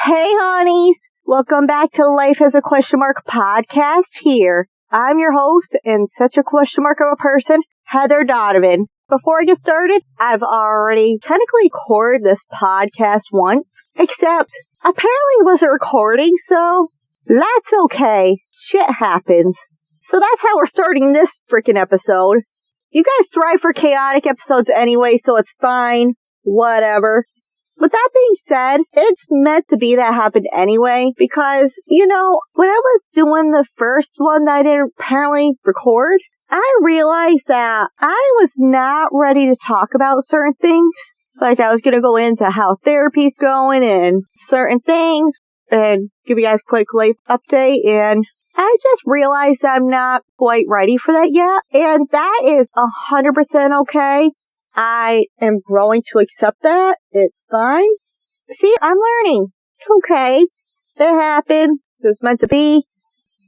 Hey, Hunnies! Welcome back to Life as a Question Mark podcast here. I'm your host and such a question mark of a person, Heather Donovan. Before I get started, I've already technically recorded this podcast once, except apparently it wasn't recording, so that's okay. Shit happens. So that's how we're starting this freaking episode. You guys thrive for chaotic episodes anyway, so it's fine. Whatever. With that being said, it's meant to be that happened anyway, because, when I was doing the first one that I didn't apparently record, I realized that I was not ready to talk about certain things. Like, I was going to go into how therapy's going and certain things, and give you guys a quick life update, and I just realized I'm not quite ready for that yet, and that is 100% okay. I am growing to accept that. It's fine. See, I'm learning. It's okay. It happens. It was meant to be.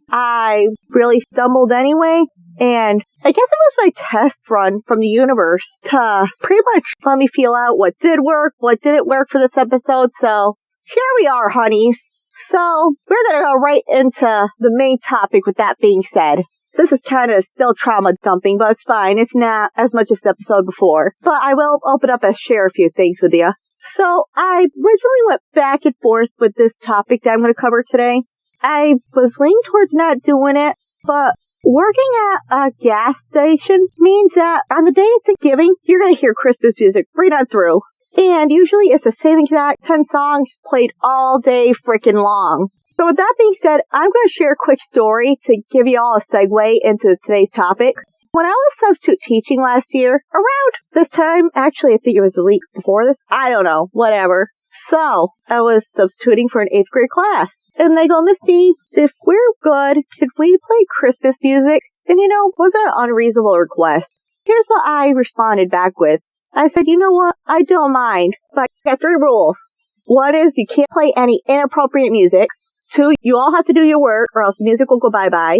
I really stumbled anyway. And I guess it was my test run from the universe to pretty much let me feel out what did work, what didn't work for this episode. So here we are, Hunnies. So we're going to go right into the main topic with that being said. This is kind of still trauma dumping, but it's fine. It's not as much as the episode before. But I will open up and share a few things with you. So I originally went back and forth with this topic that I'm going to cover today. I was leaning towards not doing it, but working at a gas station means that on the day of Thanksgiving, you're going to hear Christmas music right on through. And usually it's the same exact 10 songs played all day freaking long. So with that being said, I'm going to share a quick story to give you all a segue into today's topic. When I was substitute teaching last year, around this time, actually I think it was a week before this, I don't know, whatever. So, I was substituting for an 8th grade class. And they go, Misty, if we're good, could we play Christmas music? And wasn't an unreasonable request. Here's what I responded back with. I said, you know what, I don't mind, but I got 3 rules. One is you can't play any inappropriate music. 2, you all have to do your work or else the music will go bye-bye.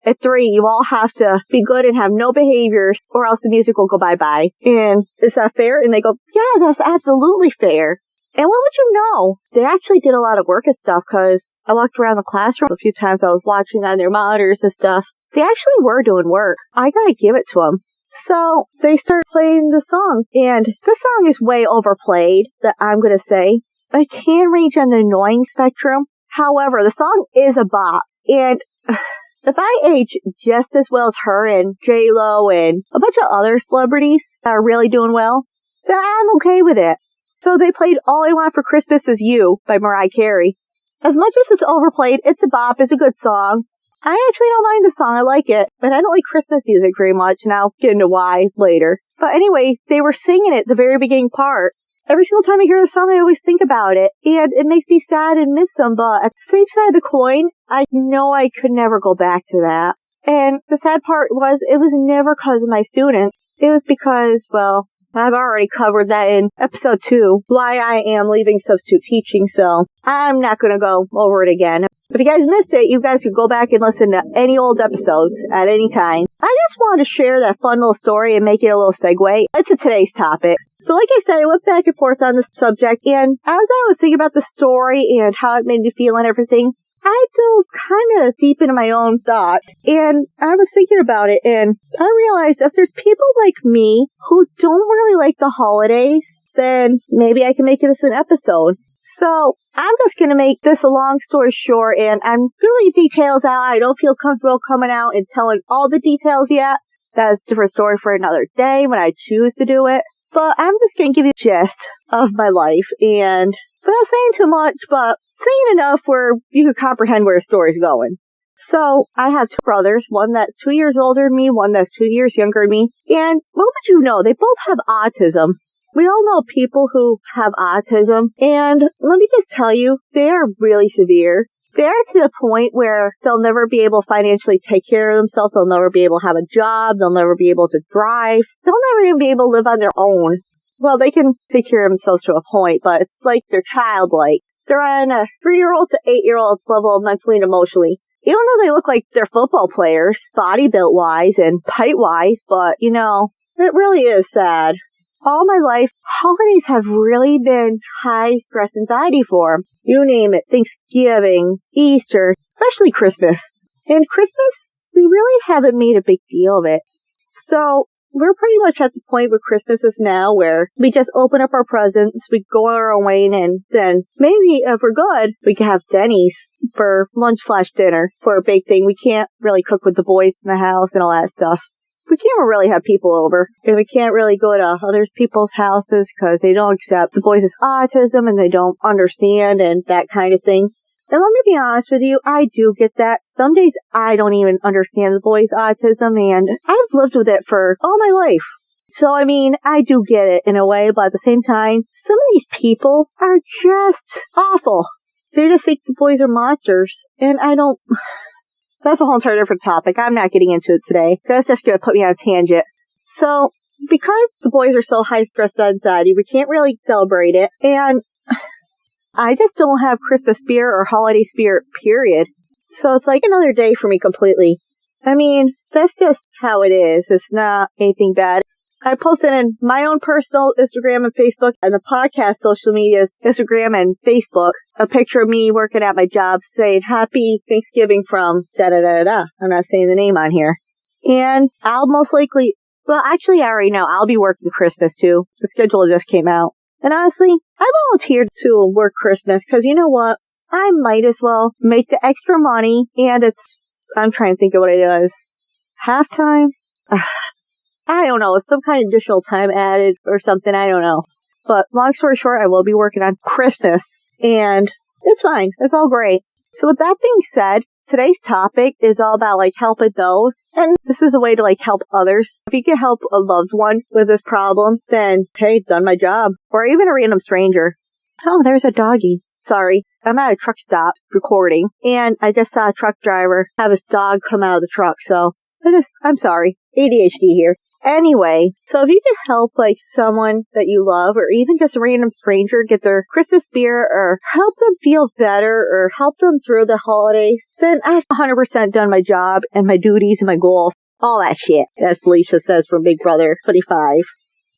And 3, you all have to be good and have no behaviors or else the music will go bye-bye. And is that fair? And they go, yeah, that's absolutely fair. And what would you know? They actually did a lot of work and stuff because I walked around the classroom a few times. I was watching on their monitors and stuff. They actually were doing work. I gotta give it to them. So they start playing the song. And the song is way overplayed, that I'm gonna say. It can range on the annoying spectrum. However, the song is a bop, and if I age just as well as her and J-Lo and a bunch of other celebrities that are really doing well, then I'm okay with it. So they played All I Want for Christmas Is You by Mariah Carey. As much as it's overplayed, it's a bop, it's a good song. I actually don't mind the song, I like it, but I don't like Christmas music very much, and I'll get into why later. But anyway, they were singing it the very beginning part. Every single time I hear the song, I always think about it, and it makes me sad and miss them, but at the same side of the coin, I know I could never go back to that. And the sad part was, it was never because of my students. It was because, well, I've already covered that in episode 2, why I am leaving substitute teaching, so I'm not going to go over it again. If you guys missed it, you guys could go back and listen to any old episodes at any time. I just wanted to share that fun little story and make it a little segue into today's topic. So like I said, I went back and forth on this subject, and as I was thinking about the story and how it made me feel and everything, I dove kind of deep into my own thoughts, and I was thinking about it, and I realized if there's people like me who don't really like the holidays, then maybe I can make this an episode. So I'm just going to make this a long story short, and I'm really details out. I don't feel comfortable coming out and telling all the details yet. That's a different story for another day when I choose to do it. But I'm just going to give you the gist of my life, and without saying too much, but saying enough where you can comprehend where the story's going. So I have 2 brothers, one that's 2 years older than me, one that's 2 years younger than me. And what would you know? They both have autism. We all know people who have autism, and let me just tell you, they are really severe. They are to the point where they'll never be able to financially take care of themselves, they'll never be able to have a job, they'll never be able to drive, they'll never even be able to live on their own. Well, they can take care of themselves to a point, but it's like they're childlike. They're on a 3-year-old to 8-year-old's level mentally and emotionally. Even though they look like they're football players, body built-wise and height-wise, but, it really is sad. all my life, holidays have really been high stress anxiety for them. You name it, Thanksgiving, Easter, especially Christmas. And Christmas, we really haven't made a big deal of it. So we're pretty much at the point where Christmas is now where we just open up our presents, we go our own way, and then maybe if we're good, we can have Denny's for lunch/dinner for a big thing. We can't really cook with the boys in the house and all that stuff. We can't really have people over, and we can't really go to other people's houses because they don't accept the boys' autism and they don't understand and that kind of thing. And let me be honest with you, I do get that. Some days I don't even understand the boys' autism, and I've lived with it for all my life. So, I mean, I do get it in a way, but at the same time, some of these people are just awful. They just think the boys are monsters, and I don't... That's a whole entire different topic. I'm not getting into it today. That's just going to put me on a tangent. So, because the boys are so high stress anxiety, we can't really celebrate it. And I just don't have Christmas spirit or holiday spirit, period. So it's like another day for me completely. I mean, that's just how it is. It's not anything bad. I posted in my own personal Instagram and Facebook and the podcast social medias, Instagram and Facebook, a picture of me working at my job saying Happy Thanksgiving from da-da-da-da-da. I'm not saying the name on here. And I'll most likely, well, actually I already know I'll be working Christmas too. The schedule just came out. And honestly, I volunteered to work Christmas because you know what? I might as well make the extra money, and I'm trying to think of what it is. Halftime? I don't know. It's some kind of additional time added or something. I don't know. But long story short, I will be working on Christmas, and it's fine. It's all great. So with that being said, today's topic is all about helping those, and this is a way to help others. If you can help a loved one with this problem, then hey, done my job. Or even a random stranger. Oh, there's a doggy. Sorry, I'm at a truck stop recording, and I just saw a truck driver have his dog come out of the truck, so I'm sorry. ADHD here. Anyway, so if you can help someone that you love or even just a random stranger get their Christmas spirit or help them feel better or help them through the holidays, then I've 100% done my job and my duties and my goals. All that shit, as Felicia says from Big Brother 25.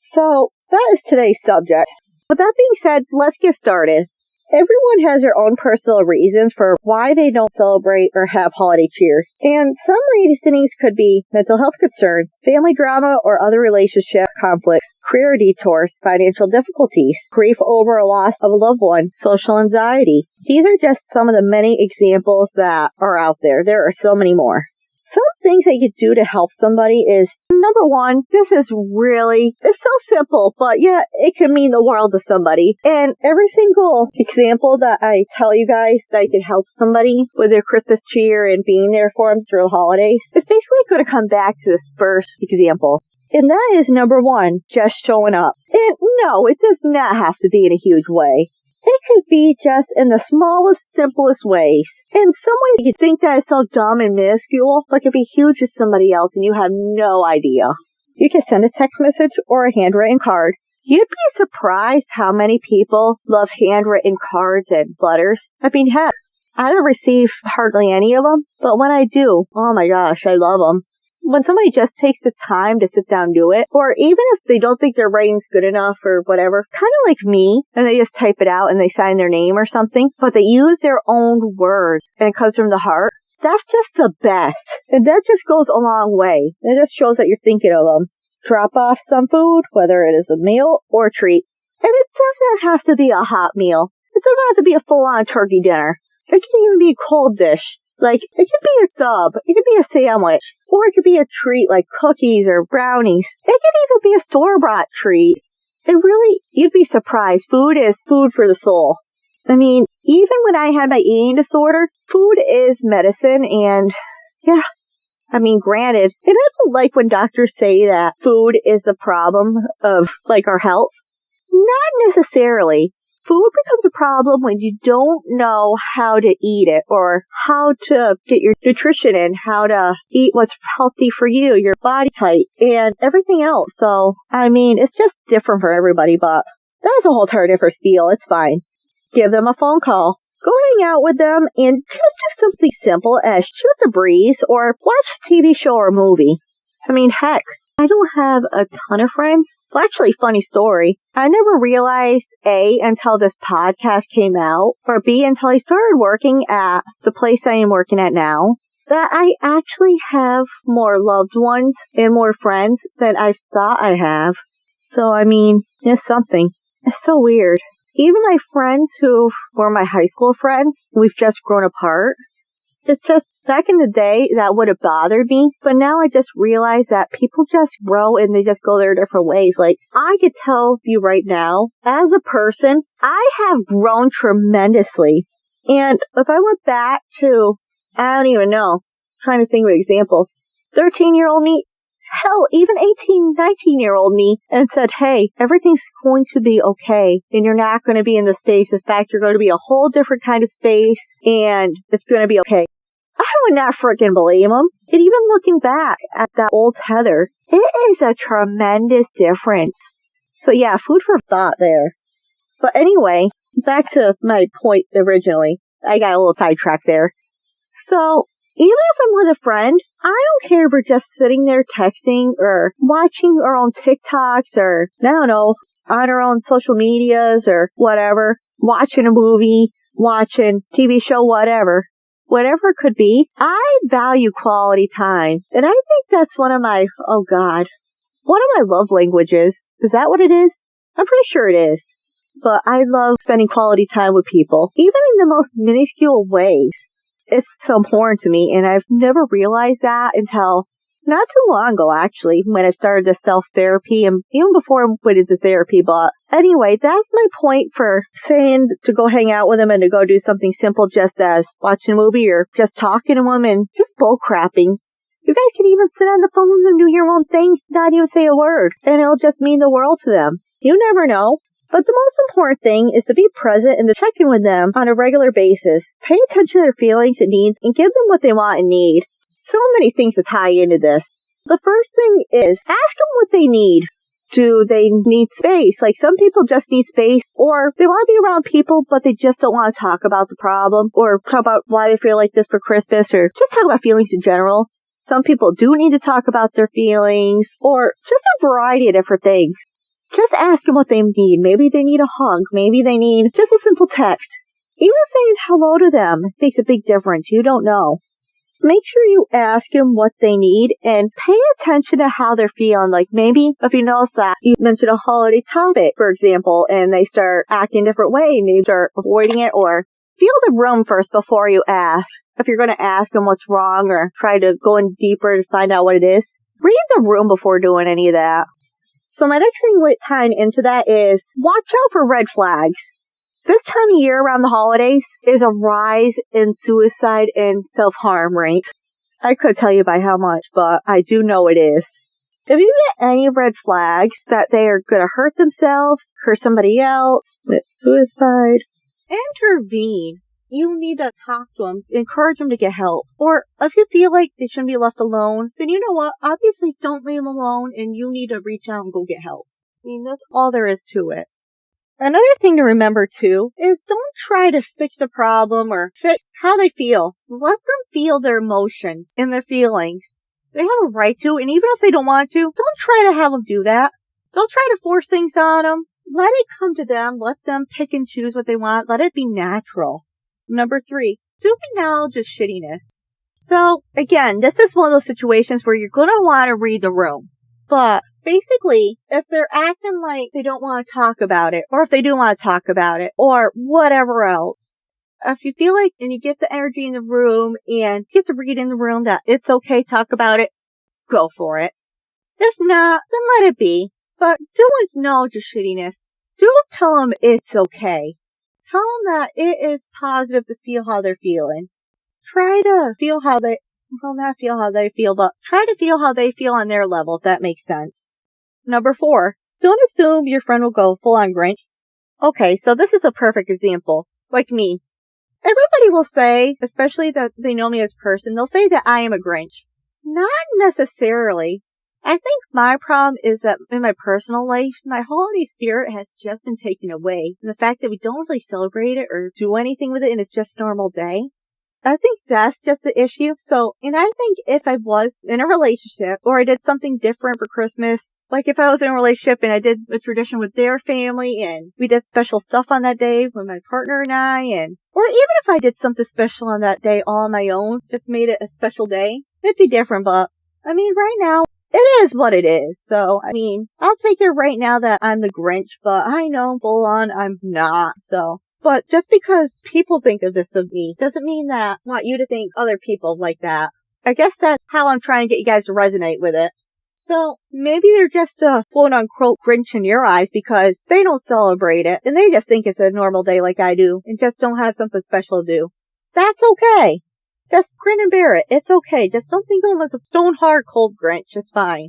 So that is today's subject. With that being said, let's get started. Everyone has their own personal reasons for why they don't celebrate or have holiday cheer. And some reasonings could be mental health concerns, family drama or other relationship conflicts, career detours, financial difficulties, grief over a loss of a loved one, social anxiety. These are just some of the many examples that are out there. There are so many more. Some things that you could do to help somebody is, number one, it's so simple, but yet it can mean the world to somebody. And every single example that I tell you guys that can help somebody with their Christmas cheer and being there for them through the holidays is basically going to come back to this first example. And that is number one, just showing up. And no, it does not have to be in a huge way. It could be just in the smallest, simplest ways. In some ways, you could think that it's so dumb and minuscule, but it could be huge to somebody else and you have no idea. You can send a text message or a handwritten card. You'd be surprised how many people love handwritten cards and letters. I mean, heck, I don't receive hardly any of them, but when I do, oh my gosh, I love them. When somebody just takes the time to sit down and do it, or even if they don't think their writing's good enough or whatever, kind of like me, and they just type it out and they sign their name or something, but they use their own words and it comes from the heart, that's just the best. And that just goes a long way. It just shows that you're thinking of them. Drop off some food, whether it is a meal or a treat. And it doesn't have to be a hot meal. It doesn't have to be a full-on turkey dinner. It can even be a cold dish. It could be a sub, it could be a sandwich, or it could be a treat like cookies or brownies. It could even be a store-bought treat. You'd be surprised. Food is food for the soul. I mean, even when I had my eating disorder, food is medicine, and yeah, I mean, granted, and I don't like when doctors say that food is the problem of, our health. Not necessarily. Food becomes a problem when you don't know how to eat it or how to get your nutrition in, how to eat what's healthy for you, your body type, and everything else. So, I mean, it's just different for everybody, but that's a whole entire different spiel. It's fine. Give them a phone call. Go hang out with them and just do something simple as shoot the breeze or watch a TV show or movie. I mean, heck, I don't have a ton of friends. Well, actually, funny story. I never realized, A, until this podcast came out, or B, until I started working at the place I am working at now, that I actually have more loved ones and more friends than I thought I have. So, I mean, it's something. It's so weird. Even my friends who were my high school friends, we've just grown apart. It's just, back in the day, that would have bothered me, but now I just realize that people just grow and they just go their different ways. Like, I could tell you right now, as a person, I have grown tremendously. And if I went back to, I don't even know, trying to think of an example, 13-year-old me, hell, even 18, 19-year-old me, and said, hey, everything's going to be okay, and you're not going to be in the space. In fact, you're going to be a whole different kind of space, and it's going to be okay. I would not freaking believe him. And even looking back at that old Heather, it is a tremendous difference. So yeah, food for thought there. But anyway, back to my point originally. I got a little sidetracked there. So, even if I'm with a friend, I don't care if we're just sitting there texting or watching our own TikToks or, I don't know, on our own social medias or whatever, watching a movie, watching TV show, whatever. Whatever it could be, I value quality time. And I think that's one of my love languages. Is that what it is? I'm pretty sure it is. But I love spending quality time with people, even in the most minuscule ways. It's so important to me, and I've never realized that until not too long ago, actually, when I started the self-therapy, and even before I went into therapy. But anyway, that's my point for saying to go hang out with them and to go do something simple, just as watching a movie or just talking to them and just bullcrapping. You guys can even sit on the phones and do your own things, not even say a word, and it'll just mean the world to them. You never know. But the most important thing is to be present and to check in with them on a regular basis. Pay attention to their feelings and needs and give them what they want and need. So many things to tie into this. The first thing is ask them what they need. Do they need space? Like, some people just need space, or they want to be around people, but they just don't want to talk about the problem, or talk about why they feel like this for Christmas, or just talk about feelings in general. Some people do need to talk about their feelings, or just a variety of different things. Just ask them what they need. Maybe they need a hug. Maybe they need just a simple text. Even saying hello to them makes a big difference. You don't know. Make sure you ask them what they need and pay attention to how they're feeling. Like, maybe if you notice that you mention a holiday topic, for example, and they start acting a different way and you start avoiding it, or feel the room first before you ask. If you're going to ask them what's wrong or try to go in deeper to find out what it is, read the room before doing any of that. So my next thing tying into that is watch out for red flags. This time of year around the holidays is a rise in suicide and self-harm rates. I could tell you by how much, but I do know it is. If you get any red flags that they are going to hurt themselves, hurt somebody else, commit suicide, intervene. You need to talk to them, encourage them to get help. Or if you feel like they shouldn't be left alone, then you know what? Obviously, don't leave them alone, and you need to reach out and go get help. I mean, that's all there is to it. Another thing to remember, too, is don't try to fix a problem or fix how they feel. Let them feel their emotions and their feelings. They have a right to, and even if they don't want to, don't try to have them do that. Don't try to force things on them. Let it come to them. Let them pick and choose what they want. Let it be natural. Number 3, do acknowledge his shittiness. So, again, this is one of those situations where you're going to want to read the room. But basically, if they're acting like they don't want to talk about it, or if they do want to talk about it, or whatever else, if you feel like, and you get the energy in the room, and get to read in the room that it's okay to talk about it, go for it. If not, then let it be. But do acknowledge his shittiness. Do tell them it's okay. Tell them that it is positive to feel how they're feeling. Try to feel how they, well, not feel how they feel, but try to feel how they feel on their level, if that makes sense. Number 4, don't assume your friend will go full on Grinch. Okay, so this is a perfect example. Like me. Everybody will say, especially that they know me as a person, they'll say that I am a Grinch. Not necessarily. I think my problem is that in my personal life, my holiday spirit has just been taken away. And the fact that we don't really celebrate it or do anything with it and it's just a normal day. I think that's just the issue. So, and I think if I was in a relationship or I did something different for Christmas, like if I was in a relationship and I did a tradition with their family and we did special stuff on that day with my partner and I, or even if I did something special on that day all on my own, just made it a special day, it'd be different. But I mean, right now, it is what it is. So, I mean, I'll take it right now that I'm the Grinch, but I know full on I'm not. So, but just because people think of this of me doesn't mean that I want you to think other people like that. I guess that's how I'm trying to get you guys to resonate with it. So, maybe they're just a quote-unquote Grinch in your eyes because they don't celebrate it, and they just think it's a normal day like I do, and just don't have something special to do. That's okay. Just grin and bear it. It's okay. Just don't think of them as a stone-hard cold Grinch. It's fine.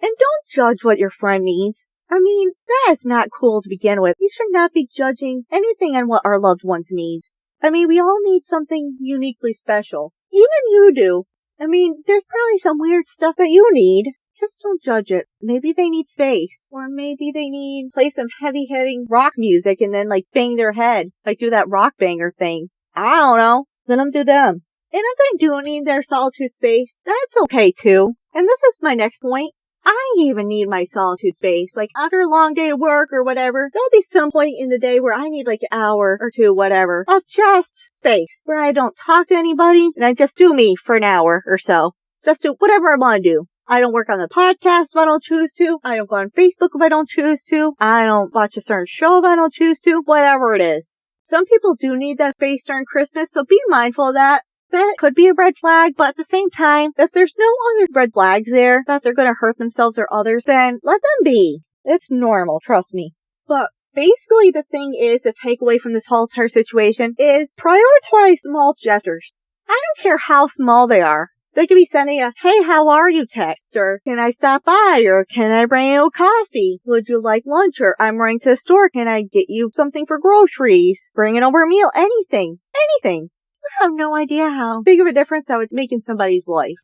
And don't judge what your friend needs. I mean, that is not cool to begin with. We should not be judging anything on what our loved ones needs. I mean, we all need something uniquely special. Even you do. I mean, there's probably some weird stuff that you need. Just don't judge it. Maybe they need space. Or maybe they need play some heavy-hitting rock music and then like bang their head. Like do that rock banger thing. I don't know. Let them do them. And if they do need their solitude space, that's okay too. And this is my next point. I even need my solitude space. Like after a long day of work or whatever, there'll be some point in the day where I need like an hour or two, whatever, of just space where I don't talk to anybody and I just do me for an hour or so. Just do whatever I want to do. I don't work on the podcast if I don't choose to. I don't go on Facebook if I don't choose to. I don't watch a certain show if I don't choose to. Whatever it is. Some people do need that space during Christmas, so be mindful of that. That could be a red flag, but at the same time, if there's no other red flags there that they're going to hurt themselves or others, then let them be. It's normal, trust me. But basically the thing is, the takeaway from this whole entire situation is prioritize small gestures. I don't care how small they are. They could be sending a, hey, how are you text, or can I stop by, or can I bring you a coffee? Would you like lunch, or I'm running to the store, can I get you something for groceries? Bringing over a meal, anything. Anything. You have no idea how big of a difference that would make in somebody's life.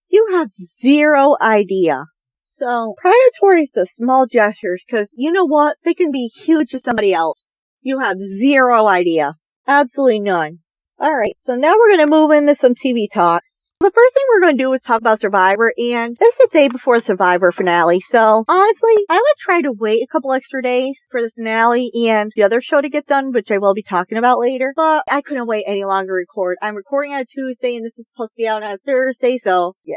You have zero idea. So, prioritize the small gestures, because you know what? They can be huge to somebody else. You have zero idea. Absolutely none. Alright, so now we're going to move into some TV talk. The first thing we're going to do is talk about Survivor, and it's the day before the Survivor finale, so honestly, I would try to wait a couple extra days for the finale and the other show to get done, which I will be talking about later, but I couldn't wait any longer to record. I'm recording on a Tuesday, and this is supposed to be out on a Thursday, so yeah.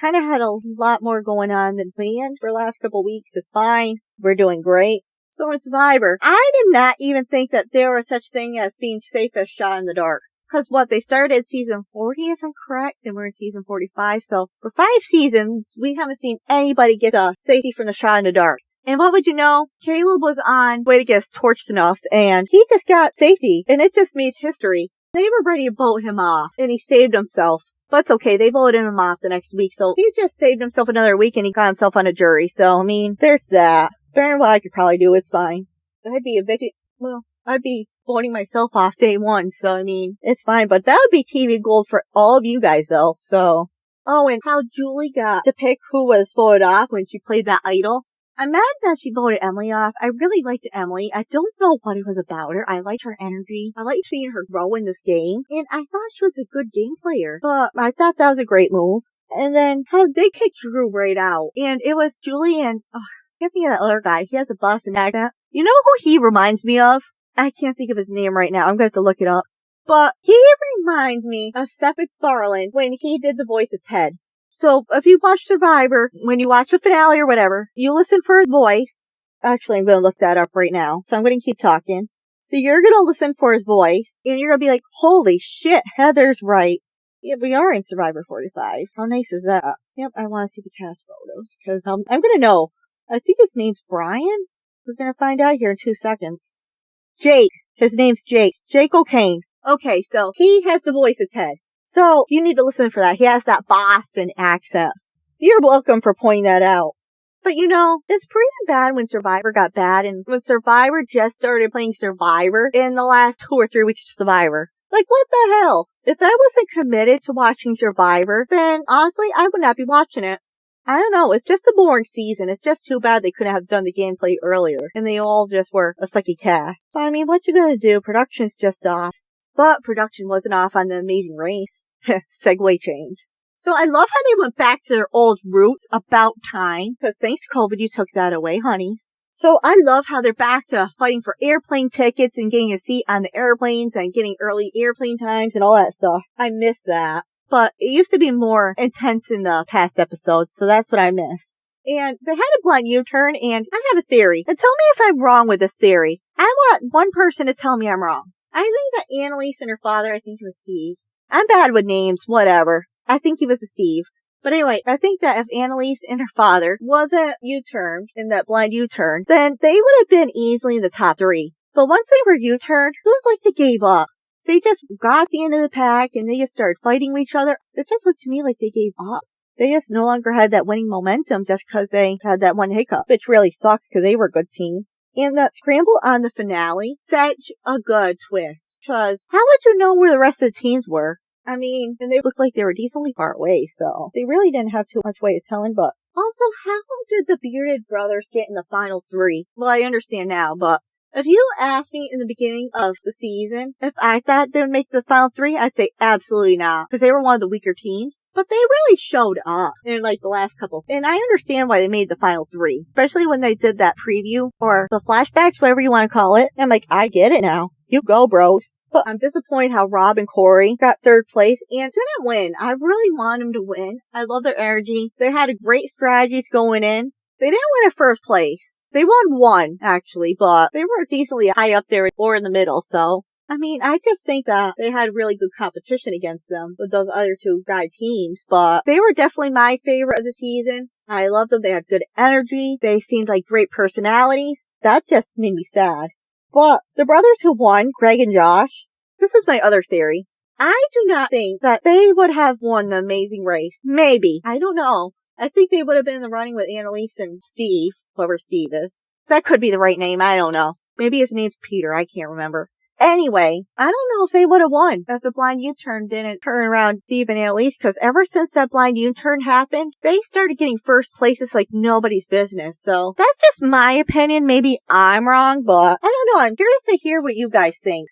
Kind of had a lot more going on than planned for the last couple weeks. It's fine. We're doing great. So in Survivor, I did not even think that there was such thing as being safe as shot in the dark. Because they started season 40, if I'm correct, and we're in season 45. So for 5 seasons, we haven't seen anybody get safety from the shot in the dark. And what would you know? Caleb was on way to get us torched enough, and he just got safety, and it just made history. They were ready to vote him off, and he saved himself. But it's okay, they voted him off the next week, so he just saved himself another week, and he got himself on a jury. So, I mean, there's that. Better than what I could probably do, it's fine. I'd be evicted. Well, I'd be voting myself off day one, so I mean, it's fine, but that would be TV gold for all of you guys though, so. Oh, and how Julie got to pick who was voted off when she played that idol. I'm mad that she voted Emily off. I really liked Emily. I don't know what it was about her. I liked her energy. I liked seeing her grow in this game, and I thought she was a good game player, but I thought that was a great move. And then how they kicked Drew right out, and it was Julie and, I can't think of that other guy. He has a Boston accent. You know who he reminds me of? I can't think of his name right now. I'm going to have to look it up. But he reminds me of Seth MacFarlane when he did the voice of Ted. So if you watch Survivor, when you watch the finale or whatever, you listen for his voice. Actually, I'm going to look that up right now. So I'm going to keep talking. So you're going to listen for his voice, and you're going to be like, holy shit, Heather's right. Yeah, we are in Survivor 45. How nice is that? Yep, I want to see the cast photos, because I'm going to know. I think his name's Brian. We're going to find out here in 2 seconds. Jake. His name's Jake. Jake O'Kane. Okay, so he has the voice of Ted. So you need to listen for that. He has that Boston accent. You're welcome for pointing that out. But you know, it's pretty bad when Survivor got bad, and when Survivor just started playing Survivor in the last 2 or 3 weeks of Survivor. Like, what the hell? If I wasn't committed to watching Survivor, then honestly, I would not be watching it. I don't know, it's just a boring season. It's just too bad they couldn't have done the gameplay earlier, and they all just were a sucky cast. But I mean, what you gonna do? Production's just off. But production wasn't off on The Amazing Race. Segue change. So I love how they went back to their old roots about time, because thanks to COVID, you took that away, Hunnies. So I love how they're back to fighting for airplane tickets and getting a seat on the airplanes and getting early airplane times and all that stuff. I miss that. But it used to be more intense in the past episodes, so that's what I miss. And they had a blind U-turn, and I have a theory. And tell me if I'm wrong with this theory. I want one person to tell me I'm wrong. I think that Annalise and her father, I think it was Steve. I'm bad with names, whatever. I think he was a Steve. But anyway, I think that if Annalise and her father wasn't U-turned in that blind U-turn, then they would have been easily in the top 3. But once they were U-turned, it was like they gave up. They just got at the end of the pack and they just started fighting with each other. It just looked to me like they gave up. They just no longer had that winning momentum just because they had that one hiccup, which really sucks because they were a good team. And that scramble on the finale, such a good twist. Because how would you know where the rest of the teams were? I mean, and they looked like they were decently far away, so they really didn't have too much way of telling, but also, how did the bearded brothers get in the final 3? Well, I understand now, but if you asked me in the beginning of the season if I thought they would make the final 3, I'd say absolutely not, because they were one of the weaker teams. But they really showed up in like the last couple. And I understand why they made the final 3, especially when they did that preview or the flashbacks, whatever you want to call it. I'm like, I get it now. You go, bros. But I'm disappointed how Rob and Corey got 3rd place and didn't win. I really want them to win. I love their energy. They had great strategies going in. They didn't win at 1st place. They won 1, actually, but they were decently high up there or in the middle, so. I mean, I just think that they had really good competition against them with those other 2 guy teams, but they were definitely my favorite of the season. I loved them. They had good energy. They seemed like great personalities. That just made me sad. But the brothers who won, Greg and Josh, this is my other theory. I do not think that they would have won the Amazing Race. Maybe. I don't know. I think they would have been in the running with Annalise and Steve, whoever Steve is. That could be the right name. I don't know. Maybe his name's Peter. I can't remember. Anyway, I don't know if they would have won if the blind U-turn didn't turn around Steve and Annalise, because ever since that blind U-turn happened, they started getting 1st places like nobody's business. So that's just my opinion. Maybe I'm wrong, but I don't know. I'm curious to hear what you guys think.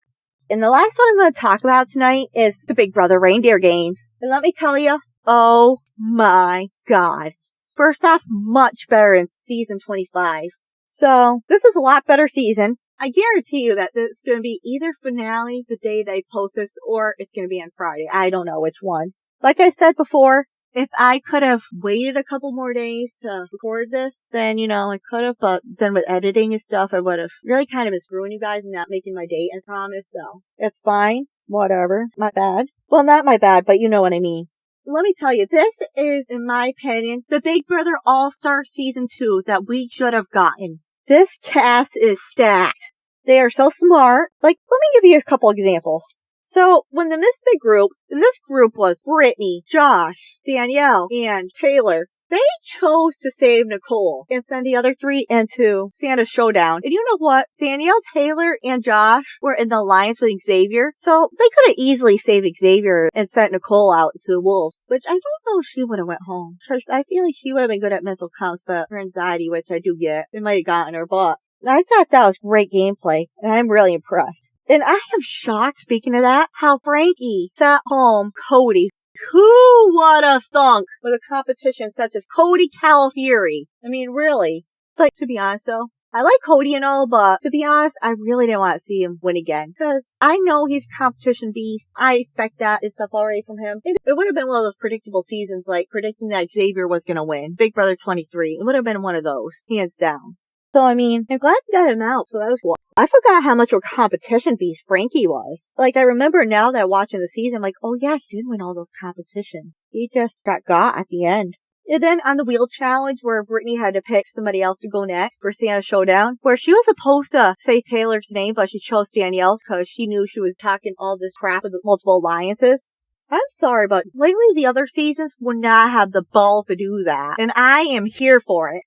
And the last one I'm going to talk about tonight is the Big Brother Reindeer Games. And let me tell you, oh my God. First off, much better in season 25. So this is a lot better season. I guarantee you that it's going to be either finale the day they post this, or it's going to be on Friday. I don't know which one. Like I said before, if I could have waited a couple more days to record this, then, I could have, but then with editing and stuff, I would have really kind of been screwing you guys and not making my date as promised, so it's fine. Whatever. My bad. Well, not my bad, but you know what I mean. Let me tell you, this is, in my opinion, the Big Brother All-Star Season 2 that we should have gotten. This cast is stacked. They are so smart. Like, let me give you a couple examples. So, when the Misfit group, and this group was Brittany, Josh, Danielle, and Taylor, they chose to save Nicole and send the other 3 into Santa's Showdown. And you know what? Danielle, Taylor, and Josh were in the alliance with Xavier, so they could have easily saved Xavier and sent Nicole out to the wolves, which I don't know if she would have went home, because I feel like she would have been good at mental comps, but her anxiety, which I do get, it might have gotten her, but I thought that was great gameplay, and I'm really impressed. And I am shocked, speaking of that, how Frankie sat home Cody. Who would have thunk with a competition such as Cody Calafieri? I mean, really. But to be honest, though, I like Cody and all, but to be honest, I really didn't want to see him win again. Because I know he's a competition beast. I expect that and stuff already from him. It would have been one of those predictable seasons, like predicting that Xavier was going to win. Big Brother 23. It would have been one of those, hands down. So, I mean, I'm glad we got him out, so that was cool. I forgot how much of a competition beast Frankie was. Like, I remember now that watching the season, I'm like, oh yeah, he did win all those competitions. He just got at the end. And then on the wheel challenge, where Brittany had to pick somebody else to go next for Santa's Showdown, where she was supposed to say Taylor's name, but she chose Danielle's because she knew she was talking all this crap with the multiple alliances. I'm sorry, but lately the other seasons would not have the balls to do that. And I am here for it.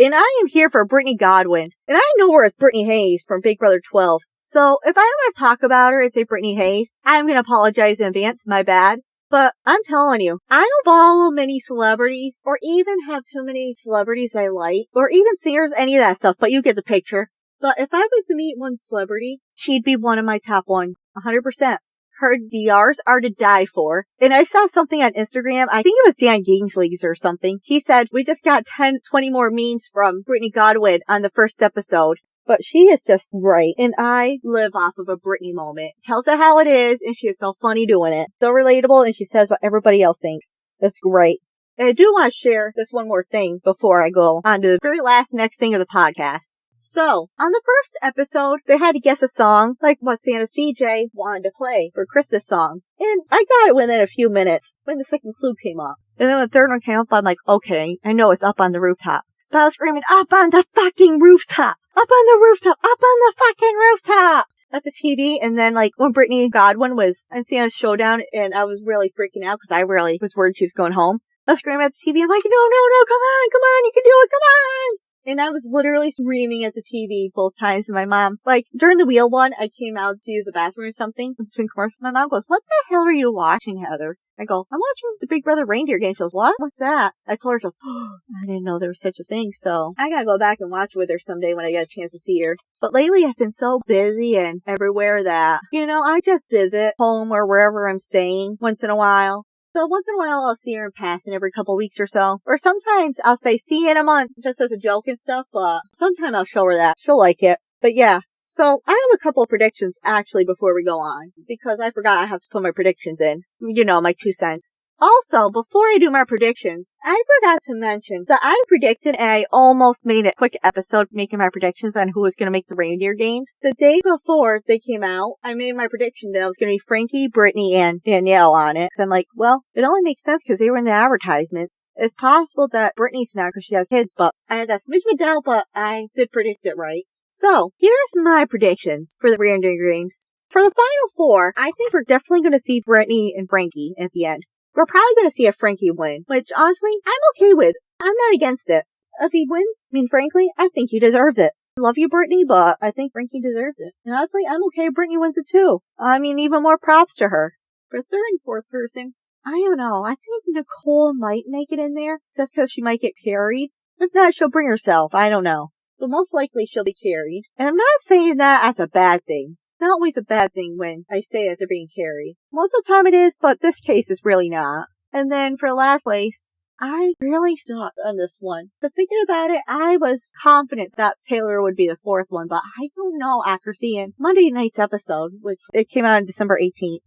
And I am here for Brittany Godwin. And I know her as Brittany Hayes from Big Brother 12. So if I don't want to talk about her and say Brittany Hayes, I'm going to apologize in advance. My bad. But I'm telling you, I don't follow many celebrities or even have too many celebrities I like or even singers, any of that stuff. But you get the picture. But if I was to meet one celebrity, she'd be one of my top 1. 100%. her DRs are to die for. And I saw something on Instagram, I think it was Dan Gingsley's or something. He said, we just got 10, 20 more memes from Brittany Godwin on the first episode. But she is just right. And I live off of a Brittany moment. Tells it how it is, and she is so funny doing it. So relatable, and she says what everybody else thinks. That's great. And I do want to share this one more thing before I go on to the very last next thing of the podcast. So, on the first episode, they had to guess a song, like what Santa's DJ wanted to play for Christmas song. And I got it within a few minutes when the second clue came up. And then when the third one came up, I'm like, okay, I know it's Up on the Rooftop. But I was screaming, up on the fucking rooftop! Up on the rooftop! Up on the fucking rooftop! At the TV, and then like when Brittany Godwin was in Santa's Showdown, and I was really freaking out because I really was worried she was going home. I was screaming at the TV, I'm like, no, come on, you can do it, come on! And I was literally screaming at the TV both times. And my mom, like, during the wheel one, I came out to use the bathroom or something between commercials. My mom goes, what the hell are you watching, Heather? I go, I'm watching the Big Brother Reindeer game. She goes, what? What's that? I told her, she goes, oh, I didn't know there was such a thing. So I gotta go back and watch with her someday when I get a chance to see her. But lately I've been so busy and everywhere that, I just visit home or wherever I'm staying once in a while. So once in a while, I'll see her in passing every couple weeks or so. Or sometimes I'll say, see you in a month, just as a joke and stuff, but sometimes I'll show her that. She'll like it. But yeah. So I have a couple of predictions actually before we go on, because I forgot I have to put my predictions in. My 2 cents. Also, before I do my predictions, I forgot to mention that I predicted, and I almost made a quick episode making my predictions on who was going to make the reindeer games. The day before they came out, I made my prediction that it was going to be Frankie, Brittany, and Danielle on it. So I'm like, well, it only makes sense because they were in the advertisements. It's possible that Brittany's not because she has kids, but I had that smidge of a doubt, but I did predict it right. So, here's my predictions for the reindeer games. For the final 4, I think we're definitely going to see Brittany and Frankie at the end. We're probably going to see a Frankie win, which honestly, I'm okay with. I'm not against it. If he wins, frankly, I think he deserves it. I love you, Brittany, but I think Frankie deserves it. And honestly, I'm okay if Brittany wins it too. Even more props to her. For third and fourth person, I don't know. I think Nicole might make it in there, just because she might get carried. If not, she'll bring herself. I don't know. But most likely she'll be carried. And I'm not saying that as a bad thing. Not always a bad thing when I say that they're being carried. Most of the time it is, but this case is really not. And then for last place, I really stuck on this one. Because thinking about it, I was confident that Taylor would be the fourth one, but I don't know after seeing Monday night's episode, which it came out on December 18th.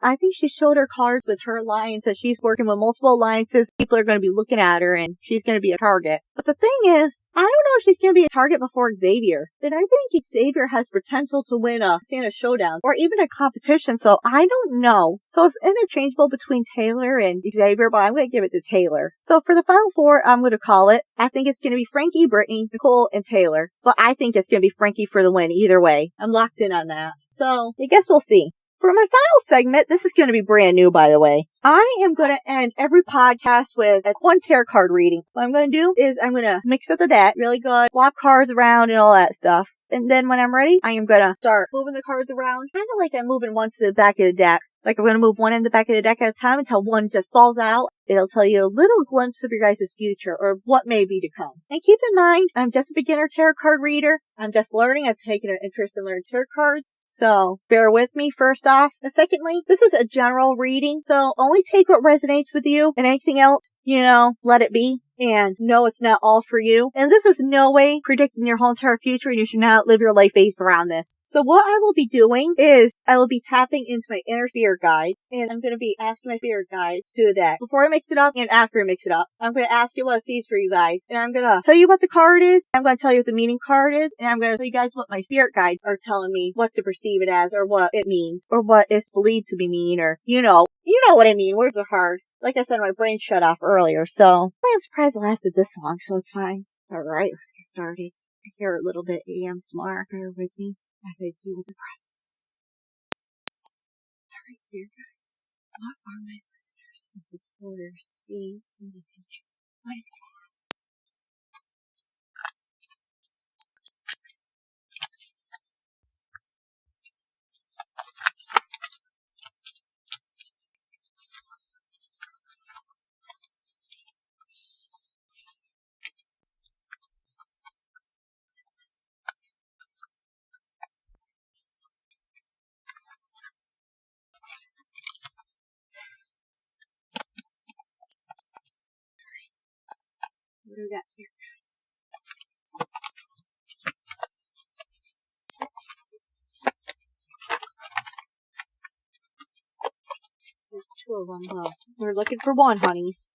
I think she showed her cards with her alliance that she's working with multiple alliances. People are going to be looking at her and she's going to be a target. But the thing is, I don't know if she's going to be a target before Xavier. And I think Xavier has potential to win a Santa Showdown or even a competition. So I don't know. So it's interchangeable between Taylor and Xavier, but I'm going to give it to Taylor. So for the final 4, I'm going to call it. I think it's going to be Frankie, Brittany, Nicole, and Taylor. But I think it's going to be Frankie for the win either way. I'm locked in on that. So I guess we'll see. For my final segment, this is going to be brand new, by the way. I am going to end every podcast with one tarot card reading. What I'm going to do is I'm going to mix up the deck really good, flop cards around and all that stuff. And then when I'm ready, I am going to start moving the cards around, kind of like I'm moving one to the back of the deck. Like I'm going to move one in the back of the deck at a time until one just falls out. It'll tell you a little glimpse of your guys' future or what may be to come. And keep in mind, I'm just a beginner tarot card reader. I'm just learning. I've taken an interest in learning tarot cards. So bear with me first off. And secondly, this is a general reading. So only take what resonates with you and anything else, let it be. And no, it's not all for you. And this is no way predicting your whole entire future, and you should not live your life based around this. So what I will be doing is I will be tapping into my inner spirit guides, and I'm going to be asking my spirit guides to do the deck. Before I mix it up and after I mix it up, I'm going to ask you what it sees for you guys. And I'm going to tell you what the card is. I'm going to tell you what the meaning card is. And I'm going to tell you guys what my spirit guides are telling me what to perceive it as or what it means or what it's believed to be mean or, you know what I mean. Words are hard. Like I said, my brain shut off earlier, so I'm surprised it lasted this long, so it's fine. Alright, let's get started. I hear a little bit ASMR. Bear with me as I deal with the process. Alright, spirit guides. What are my listeners and supporters seeing in the future? What is going on? What do we got, spirit guides? There's two of them, though. We're looking for one, Hunnies.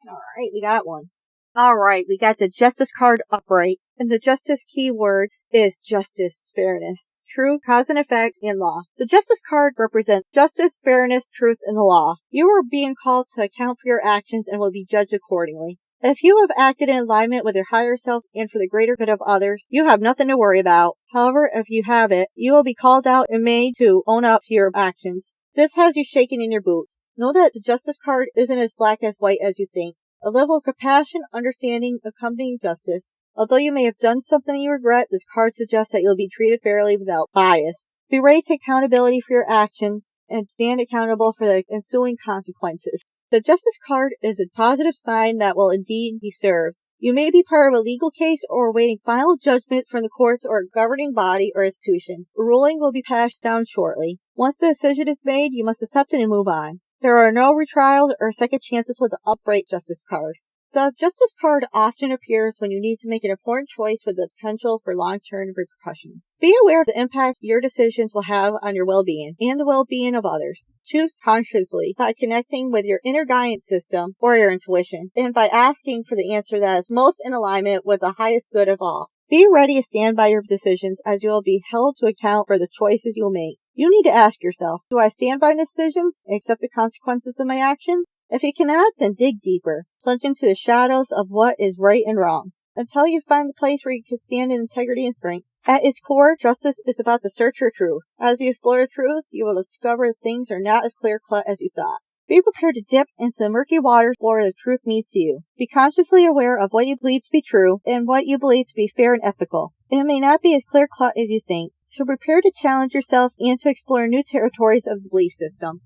Alright, we got one. Alright, we got the Justice card upright. And the Justice keywords is justice, fairness, truth, cause and effect, and law. The Justice card represents justice, fairness, truth, and the law. You are being called to account for your actions and will be judged accordingly. If you have acted in alignment with your higher self and for the greater good of others, you have nothing to worry about. However, if you haven't, you will be called out and made to own up to your actions. This has you shaking in your boots. Know that the Justice card isn't as black as white as you think. A level of compassion, understanding, accompanying justice. Although you may have done something you regret, this card suggests that you'll be treated fairly without bias. Be ready to take accountability for your actions and stand accountable for the ensuing consequences. The Justice card is a positive sign that will indeed be served. You may be part of a legal case or awaiting final judgments from the courts or a governing body or institution. A ruling will be passed down shortly. Once the decision is made, you must accept it and move on. There are no retrials or second chances with the upright Justice card. The Justice card often appears when you need to make an important choice with the potential for long-term repercussions. Be aware of the impact your decisions will have on your well-being and the well-being of others. Choose consciously by connecting with your inner guidance system or your intuition, and by asking for the answer that is most in alignment with the highest good of all. Be ready to stand by your decisions, as you will be held to account for the choices you will make. You need to ask yourself, do I stand by my decisions and accept the consequences of my actions? If you cannot, then dig deeper. Plunge into the shadows of what is right and wrong, until you find the place where you can stand in integrity and strength. At its core, justice is about the search for truth. As you explore truth, you will discover things are not as clear-cut as you thought. Be prepared to dip into the murky waters where the truth meets you. Be consciously aware of what you believe to be true and what you believe to be fair and ethical. It may not be as clear-cut as you think, so prepare to challenge yourself and to explore new territories of the belief system.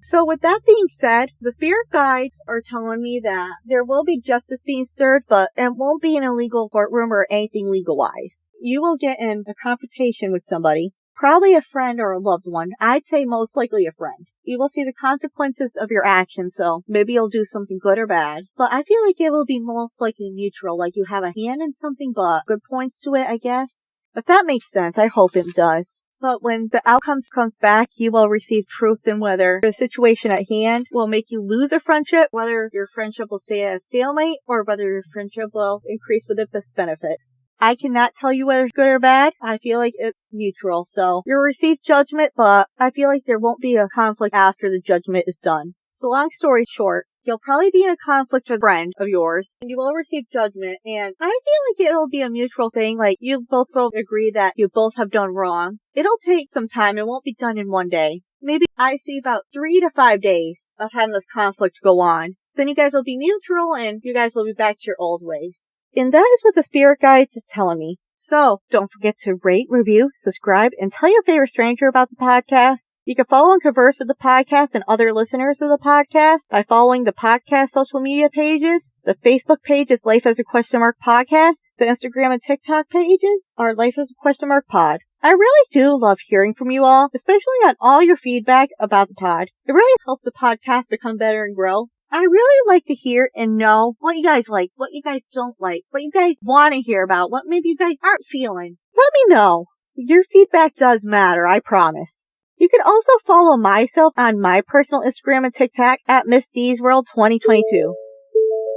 So with that being said, the spirit guides are telling me that there will be justice being served, but it won't be in a legal courtroom or anything legal-wise. You will get in a confrontation with somebody, probably a friend or a loved one. I'd say most likely a friend. You will see the consequences of your actions, so maybe you'll do something good or bad. But I feel like it will be most likely neutral, like you have a hand in something but good points to it, I guess. If that makes sense, I hope it does. But when the outcome comes back, you will receive truth in whether the situation at hand will make you lose a friendship, whether your friendship will stay at a stalemate, or whether your friendship will increase with its benefits. I cannot tell you whether it's good or bad. I feel like it's neutral. So you'll receive judgment, but I feel like there won't be a conflict after the judgment is done. So long story short, you'll probably be in a conflict with a friend of yours, and you will receive judgment, and I feel like it'll be a mutual thing, like you both will agree that you both have done wrong. It'll take some time, it won't be done in one day. Maybe I see about 3 to 5 days of having this conflict go on. Then you guys will be mutual, and you guys will be back to your old ways. And that is what the spirit guides is telling me. So, don't forget to rate, review, subscribe, and tell your favorite stranger about the podcast. You can follow and converse with the podcast and other listeners of the podcast by following the podcast social media pages. The Facebook page is Life as a Question Mark Podcast. The Instagram and TikTok pages are Life as a Question Mark Pod. I really do love hearing from you all, especially on all your feedback about the pod. It really helps the podcast become better and grow. I really like to hear and know what you guys like, what you guys don't like, what you guys want to hear about, what maybe you guys aren't feeling. Let me know. Your feedback does matter, I promise. You can also follow myself on my personal Instagram and TikTok at Miss D's World 2022.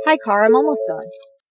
Hi, car. I'm almost done.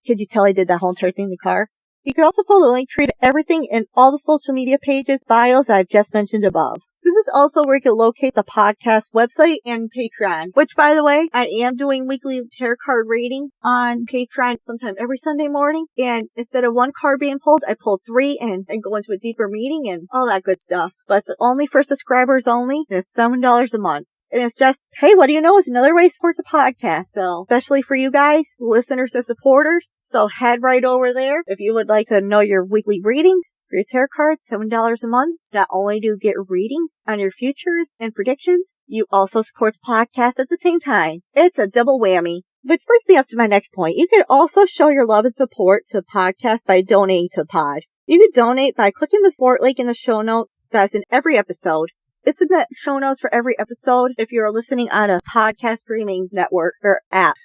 Could you tell I did that whole entire thing in the car? You can also follow the link tree to everything in all the social media pages, bios I've just mentioned above. This is also where you can locate the podcast website and Patreon, which, by the way, I am doing weekly tarot card readings on Patreon sometime every Sunday morning. And instead of one card being pulled, I pulled 3 and go into a deeper reading and all that good stuff. But it's only for subscribers only, and it's $7 a month. And it's just, hey, what do you know? It's another way to support the podcast. So, especially for you guys, listeners and supporters. So head right over there. If you would like to know your weekly readings for your tarot cards, $7 a month. Not only do you get readings on your futures and predictions, you also support the podcast at the same time. It's a double whammy. Which brings me up to my next point. You can also show your love and support to the podcast by donating to the pod. You can donate by clicking the support link in the show notes that's in every episode. It's in the show notes for every episode if you're listening on a podcast streaming network or app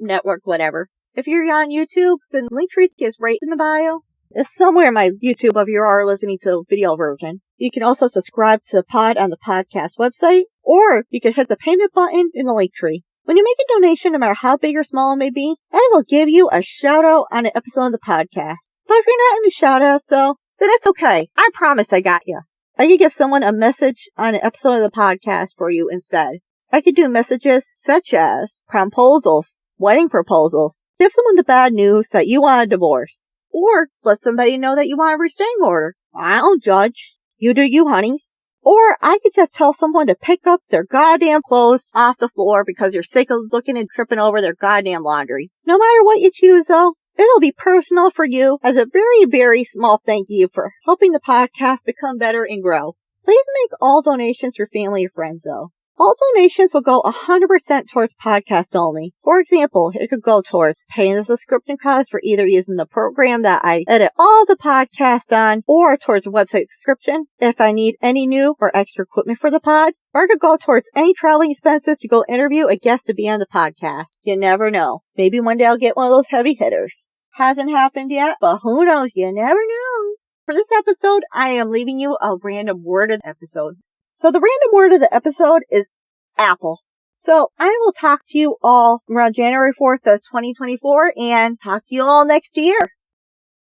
network, whatever. If you're on YouTube, the link tree is right in the bio. It's somewhere in my YouTube if you are listening to the video version. You can also subscribe to the pod on the podcast website, or you can hit the payment button in the link tree. When you make a donation, no matter how big or small it may be, I will give you a shout out on an episode of the podcast. But if you're not into shout outs, though, then it's okay. I promise I got you. I could give someone a message on an episode of the podcast for you instead. I could do messages such as proposals, wedding proposals, give someone the bad news that you want a divorce, or let somebody know that you want a restraining order. I don't judge. You do you, honeys. Or I could just tell someone to pick up their goddamn clothes off the floor because you're sick of looking and tripping over their goddamn laundry. No matter what you choose, though, it'll be personal for you as a very, very small thank you for helping the podcast become better and grow. Please make all donations for family or friends, though. All donations will go 100% towards podcast only. For example, it could go towards paying the subscription cost for either using the program that I edit all the podcasts on, or towards a website subscription if I need any new or extra equipment for the pod, or it could go towards any traveling expenses to go interview a guest to be on the podcast. You never know. Maybe one day I'll get one of those heavy hitters. Hasn't happened yet, but who knows? You never know. For this episode, I am leaving you a random word of the episode. So the random word of the episode is apple. So I will talk to you all around January 4th of 2024 and talk to you all next year.